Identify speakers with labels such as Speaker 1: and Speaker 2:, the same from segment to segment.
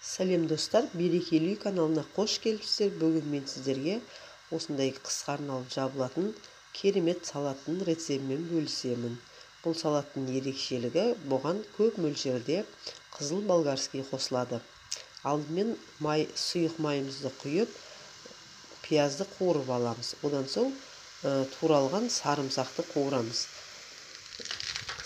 Speaker 1: Сәлем достар, берекелі үй каналына қош келіпсіздер. Бүгін мен сіздерге осындай қысқа арналып жабылатын керемет салаттың рецептімен бөлісемін. Бұл салаттың ерекшелігі, бұған көп мөлшерде қызыл болгарский қосылады. Алдымен сұйық майымызды құйып, пиязды қуырып аламыз. Одан соң туралған сарымсақты қуырамыз.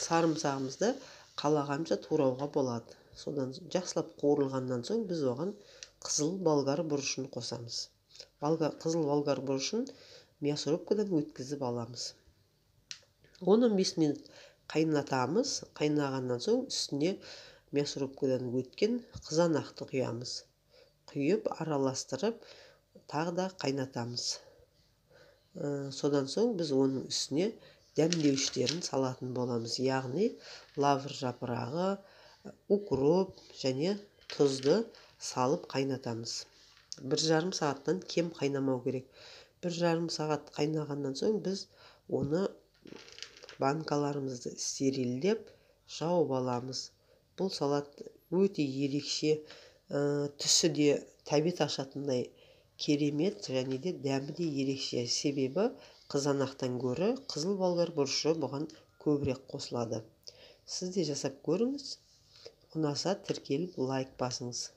Speaker 1: Сарымсағымызды қалағанша турауға болады. Содан жақсылап қуырылғаннан соң біз оған қызыл болгар бұрышын қосамыз. Қызыл болгар бұрышын мясорубкадан өткізіп аламыз. 10-15 минут қайнатамыз. Қайнағаннан соң үстіне мясорубкадан өткен қызанақты құямыз. Құйып араластырып тағы да қайнатамыз. Содан соң біз оның үстіне дәмдеуіштерін салатын боламыз. Яғни лавр жапырағы, укроп және тұзды салып қайнатамыз. 1,5 сағаттан кем қайнамау керек. 1,5 сағат қайнағаннан соң біз оны банкаларымызды стерильдеп жауып аламыз. Бұл салат өте ерекше, түсі де тәбет ашатындай керемет және де дәмі де ерекше. Себебі қызанақтан гөрі қызыл болгар бұрышы бұған көбірек қосылады. Сіз де жасап көріңіз. Ұнаса тіркеліп лайк басыңыз.